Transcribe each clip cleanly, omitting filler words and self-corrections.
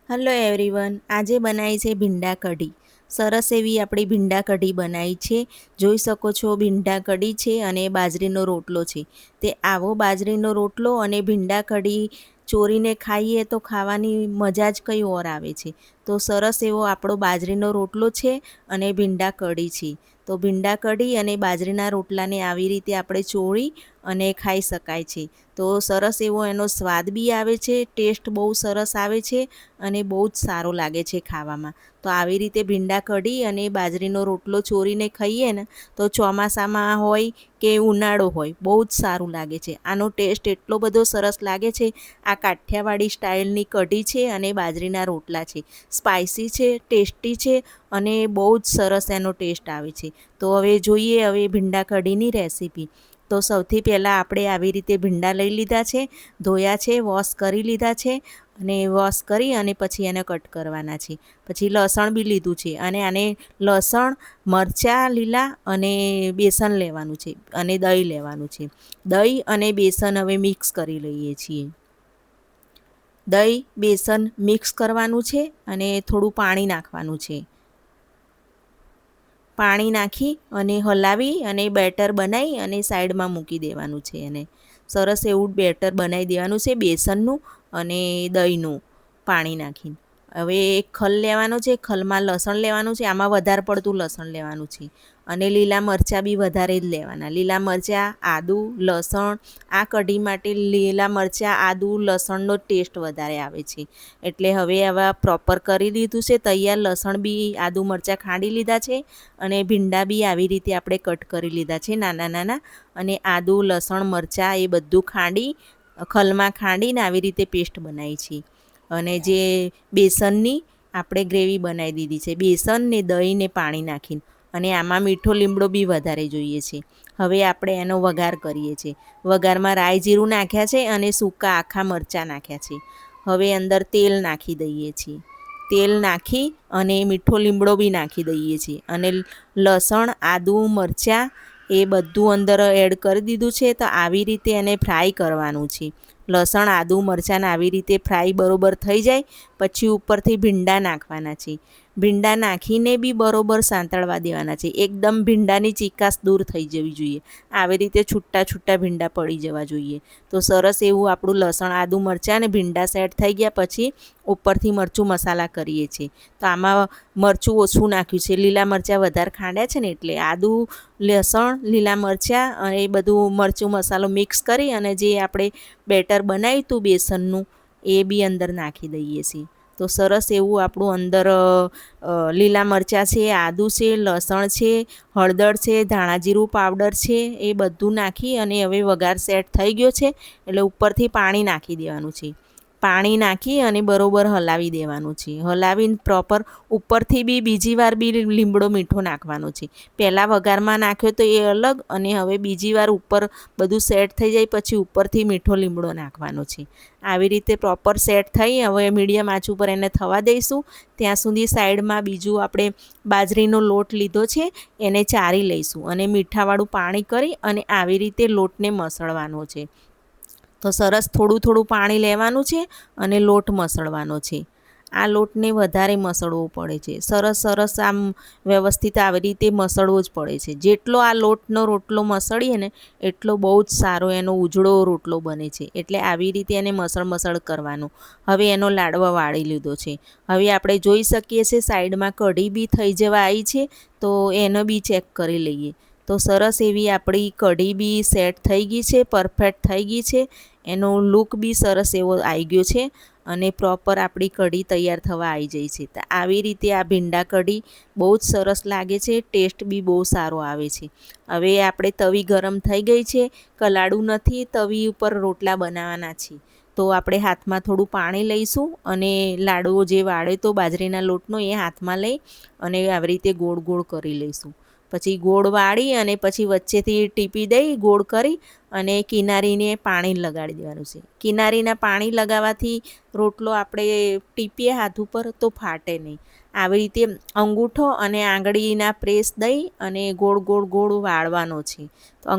Hello everyone, આજે બનાવી છે ભીંડા કઢી. સરસ એવી આપણી ભીંડા કઢી બનાવી છે. જોઈ શકો છો ભીંડા કઢી છે અને બાજરીનો રોટલો છે. તે આવો બાજરીનો રોટલો અને ભીંડા કઢી ચોરીને ખાઈએ તો ખાવાની મજા જ કંઈ ઓર આવે છે. તો સરસ એવો આપણો બાજરીનો રોટલો છે અને ભીંડા કઢી છે. તો ભીંડા કઢી અને બાજરીના રોટલાને આવી રીતે આપણે ચોળી અને ખાઈ શકાય છે. તો સરસ એવો એનો સ્વાદ બી આવે છે, ટેસ્ટ બહુ સરસ આવે છે અને બહુ જ સારો લાગે છે ખાવામાં. તો આવી રીતે ભીંડા કઢી અને બાજરીનો રોટલો ચોરીને ખાઈએ ને તો ચોમાસામાં હોય કે ઉનાળો હોય બહુ જ સારું લાગે છે. આનો ટેસ્ટ એટલો બધો સરસ લાગે છે. આ કાઠિયાવાડી સ્ટાઇલની કઢી છે અને બાજરીના રોટલા છે. સ્પાઇસી છે, ટેસ્ટી છે અને બહુ જ સરસ એનો ટેસ્ટ આવે છે. તો હવે જોઈએ હવે ભીંડા કઢીની રેસીપી. તો સૌથી પહેલાં આપણે આવી રીતે ભીંડા લઈ લીધા છે, ધોયા છે, વોશ કરી લીધા છે અને વોશ કરી અને પછી એને કટ કરવાના છે. પછી લસણ બી લીધું છે અને આને લસણ, મરચાં લીલા અને બેસન લેવાનું છે અને દહીં લેવાનું છે. દહીં અને બેસન હવે મિક્સ કરી લઈએ છીએ. દહીં બેસન મિક્સ કરવાનું છે અને થોડું પાણી નાખવાનું છે. પાણી નાખી અને હલાવી અને બેટર બનાવી અને સાઈડમાં મૂકી દેવાનું છે. એને સરસ એવું બેટર બનાવી દેવાનું છે બેસનનું અને દહીંનું પાણી નાખીને. હવે એક ખલ લેવાનો છે, ખલમાં લસણ લેવાનું છે. આમાં વધારે પડતું લસણ લેવાનું છે અને લીલા મરચાં બી વધારે જ લેવાના. લીલા મરચાં, આદું, લસણ. આ કઢી માટે લીલા મરચાં, આદું, લસણનો ટેસ્ટ વધારે આવે છે. એટલે હવે આવા પ્રોપર કરી દીધું છે તૈયાર. લસણ બી, આદું, મરચાં ખાંડી લીધા છે અને ભીંડા બી આવી રીતે આપણે કટ કરી લીધા છે નાના નાના. અને આદું, લસણ, મરચાં એ બધું ખાંડી ખલમાં ખાંડીને આવી રીતે પેસ્ટ બનાવી છે. અને જે બેસનની આપણે ગ્રેવી બનાવી દીધી છે, બેસન ને દહીં ને પાણી નાખીને. અને આમાં મીઠો લીમડો બી વધારે જોઈએ છે. હવે આપણે એનો વઘાર કરીએ છીએ. વઘારમાં રાઈ જીરું નાખ્યા છે અને સૂકા આખા મરચાં નાખ્યા છે. હવે અંદર તેલ નાખી દઈએ છીએ. તેલ નાખી અને મીઠો લીમડો બી નાખી દઈએ છીએ અને લસણ, આદું, મરચાં એ બધું અંદર એડ કરી દીધું છે. તો આવી રીતે એને ફ્રાય કરવાનું છે. લસણ, આદું, મરચાંને આવી રીતે ફ્રાય બરોબર થઈ જાય પછી ઉપરથી ભીંડા નાખવાના છે. ભીંડા નાખીને બી બરોબર સાંતળવા દેવાના છે. એકદમ ભીંડાની ચીકાશ દૂર થઈ જવી જોઈએ. આવી રીતે છૂટા છૂટા ભીંડા પડી જવા જોઈએ. તો સરસ એવું આપણું લસણ, આદું, મરચાં અને ભીંડા સેટ થઈ ગયા પછી ઉપરથી મરચું મસાલા કરીએ છીએ. તો આમાં મરચું ઓછું નાખ્યું છે, લીલા મરચાં વધારે ખાંડ્યા છે ને એટલે. આદું, લસણ, લીલા મરચાં એ બધું મરચું મસાલો મિક્સ કરી અને જે આપણે બેટર બનાવ્યું હતું બેસનનું એ બી અંદર નાખી દઈએ છીએ. તો સરસ એવું આપણું અંદર લીલા મરચાં છે, આદું છે, લસણ છે, હળદર છે, ધાણા જીરું પાવડર છે એ બધું નાખી અને હવે વઘાર સેટ થઈ ગયો છે. એટલે ઉપરથી પાણી નાખી દેવાનું છે. પાણી નાખી અને બરોબર હલાવી દેવાનું છે. હલાવીને પ્રોપર ઉપરથી બી બીજી વાર બી લીમડો મીઠો નાખવાનો છે. પહેલાં વઘારમાં નાખ્યો તો એ અલગ અને હવે બીજી વાર ઉપર બધું સેટ થઈ જાય પછી ઉપરથી મીઠો લીમડો નાખવાનો છે. આવી રીતે પ્રોપર સેટ થઈ હવે મીડિયમ આંચ ઉપર એને થવા દઈશું. ત્યાં સુધી સાઈડમાં બીજું આપણે બાજરીનો લોટ લીધો છે એને ચારી લઈશું અને મીઠાવાળું પાણી કરી અને આવી રીતે લોટને મસળવાનો છે. તો સરસ થોડું થોડું પાણી લેવાનું છે અને લોટ મસળવાનો છે. આ લોટને વધારે મસળવો પડે છે. સરસ સરસ આમ વ્યવસ્થિત આવી રીતે મસળવો જ પડે છે. જેટલો આ લોટનો રોટલો મસળીએ ને એટલો બહુ જ સારો એનો ઉજળો રોટલો બને છે. એટલે આવી રીતે એને મસળ કરવાનું. હવે એનો લાડવો વાળી લીધો છે. હવે આપણે જોઈ શકીએ છીએ સાઈડમાં કઢી બી થઈ જવા આવી છે. તો એનો બી ચેક કરી લઈએ. તો સરસ એવી આપણી કઢી બી સેટ થઈ ગઈ છે, પરફેક્ટ થઈ ગઈ છે. એનો લુક બી સરસ એવો આવી ગયો છે અને પ્રોપર આપણી કઢી તૈયાર થવા આવી જાય છે. તો આવી રીતે આ ભીંડા કઢી બહુ જ સરસ લાગે છે, ટેસ્ટ બી બહુ સારો આવે છે. હવે આપણે તવી ગરમ થઈ ગઈ છે, કલાડું નથી, તવી ઉપર રોટલા બનાવવાના છે. તો આપણે હાથમાં થોડું પાણી લઈશું અને લાડવો જે વાળ્યો તો બાજરીના લોટનો એ હાથમાં લઈ અને આવી રીતે ગોળ ગોળ કરી લઈશું. પછી ગોળ વાળી અને પછી વચ્ચેથી ટીપી દઈ ગોળ કરી અને કિનારીને પાણી લગાડી દેવાનું છે. કિનારીના પાણી લગાવવાથી રોટલો આપણે ટીપીએ હાથ ઉપર તો ફાટે નહીં. આવી રીતે અંગૂઠો અને આંગળીના પ્રેસ દઈ અને ગોળ ગોળ ગોળ વાળવાનો છે. તો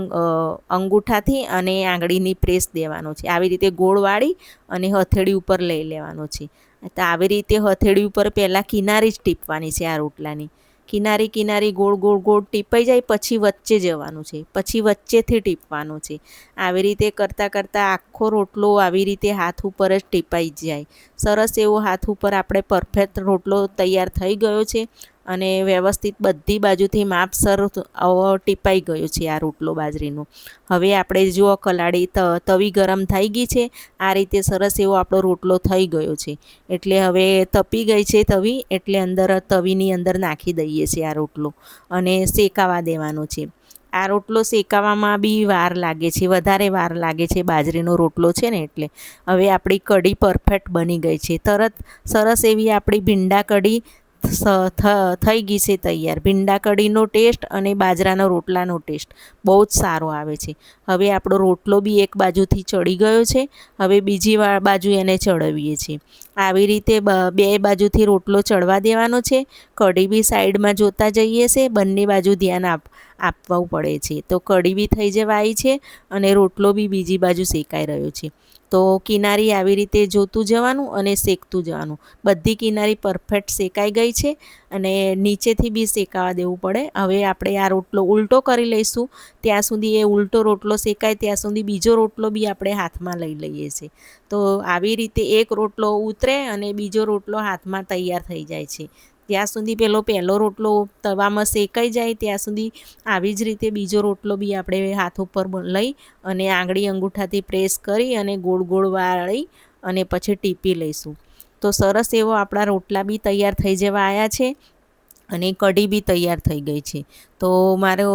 અંગૂઠાથી અને આંગળીની પ્રેસ દેવાનો છે. આવી રીતે ગોળ વાળી અને હથેળી ઉપર લઈ લેવાનો છે. તો આવી રીતે હથેળી ઉપર પહેલાં કિનારી જ ટીપવાની છે આ રોટલાની. કિનારી ગોળ ગોળ ગોળ ટીપાઈ જાય પછી વચ્ચે જવાનું છે, પછી વચ્ચેથી ટીપવાનું છે. આવી રીતે કરતાં કરતાં આખો રોટલો આવી રીતે હાથ ઉપર જ ટીપાઈ જાય. સરસ એવો હાથ ઉપર આપણે પરફેક્ટ રોટલો તૈયાર થઈ ગયો છે અને વ્યવસ્થિત બધી બાજુથી માપસર ટીપાઈ ગયો છે આ રોટલો બાજરીનો. હવે આપણે જુઓ કલાડી તવી ગરમ થઈ ગઈ છે. આ રીતે સરસ એવો આપણો રોટલો થઈ ગયો છે. એટલે હવે તપી ગઈ છે તવી, એટલે અંદર તવીની અંદર નાખી દઈએ છીએ આ રોટલો અને શેકાવા દેવાનો છે. આ રોટલો શેકાવામાં બી વાર લાગે છે, વધારે વાર લાગે છે, બાજરીનો રોટલો છે ને એટલે. હવે આપણી કઢી પરફેક્ટ બની ગઈ છે. તરત સરસ એવી આપણી ભીંડા કઢી થઈ ગઈ છે તૈયાર. ભીંડા કઢીનો ટેસ્ટ અને બાજરાના રોટલાનો ટેસ્ટ બહુ જ સારો આવે છે. હવે આપણો રોટલો બી એક બાજુથી ચડી ગયો છે. હવે બીજી બાજુ એને ચડાવીએ છીએ. આવી રીતે બે બાજુથી રોટલો ચડવા દેવાનો છે. કઢી બી સાઈડમાં જોતા જઈએ છે, બંને બાજુ ધ્યાન આપવું પડે છે. તો કઢી બી થઈ જવા આવી છે અને રોટલો બી બીજી બાજુ શેકાઈ રહ્યો છે. તો કિનારી આવી રીતે જોતું જવાનું અને શેકતું જવાનું. બધી કિનારી પરફેક્ટ શેકાઈ ગઈ છે અને નીચેથી બી શેકાવા દેવું પડે. હવે આપણે આ રોટલો ઉલટો કરી લઈશું. ત્યાં સુધી એ ઉલટો રોટલો શેકાય ત્યાં સુધી બીજો રોટલો બી આપણે હાથમાં લઈ લઈએ છીએ. તો આવી રીતે એક રોટલો ઉતરે અને બીજો રોટલો હાથમાં તૈયાર થઈ જાય છે. ત્યાં સુધી પહેલો રોટલો તવામાં શેકાઈ જાય ત્યાં સુધી આવી જ રીતે બીજો રોટલો બી આપણે હાથ ઉપર લઈ અને આંગળી અંગૂઠાથી પ્રેસ કરી અને ગોળ ગોળ વાળી અને પછી ટીપી લઈશું. તો સરસ એવો આપણા રોટલા બી તૈયાર થઈ જવા આવ્યા છે અને કઢી બી તૈયાર થઈ ગઈ છે. તો મારો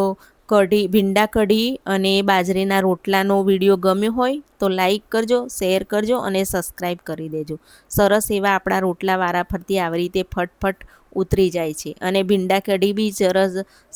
ભીંડા કઢી અને બાજરીના રોટલાનો વિડીયો ગમ્યો હોય તો લાઈક કરજો, શેર કરજો અને સબસ્ક્રાઈબ કરી દેજો. સરસ એવા આપણા રોટલા વારાફરતી આવી રીતે ફટફટ ઉતરી જાય છે અને ભીંડા કઢી બી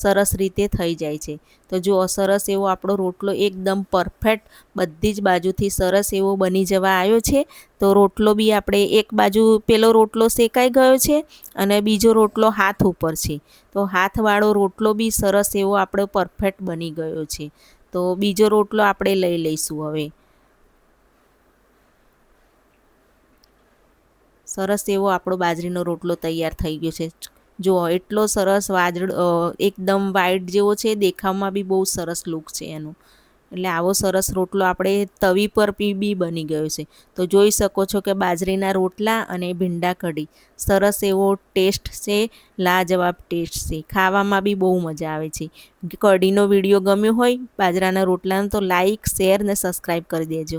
સરસ રીતે થઈ જાય છે. તો જો સરસ એવો આપણો રોટલો એકદમ પરફેક્ટ બધી જ બાજુથી સરસ એવો બની જવા આવ્યો છે. તો રોટલો બી આપણે એક બાજુ પેલો રોટલો શેકાઈ ગયો છે અને બીજો રોટલો હાથ ઉપર છે. તો હાથવાળો રોટલો બી સરસ એવો આપણો પરફેક્ટ બની ગયો છે. તો બીજો રોટલો આપણે લઈ લઈશું. હવે સરસ એવો આપણો બાજરીનો રોટલો તૈયાર થઈ ગયો છે. જુઓ એટલો સરસ એકદમ વ્હાઈટ જેવો છે, દેખાવમાં બી બહુ સરસ લુક છે એનું. એટલે આવો સરસ રોટલો આપણે તવી પર બી બની ગયો છે. તો જોઈ શકો છો કે બાજરીના રોટલા અને ભીંડા કઢી સરસ એવો ટેસ્ટ છે, લાજવાબ ટેસ્ટ છે. ખાવામાં બી બહુ મજા આવે છે. કઢીનો વિડીયો ગમ્યો હોય બાજરાના રોટલાનો તો લાઈક, શેર ને સબસ્ક્રાઈબ કરી દેજો.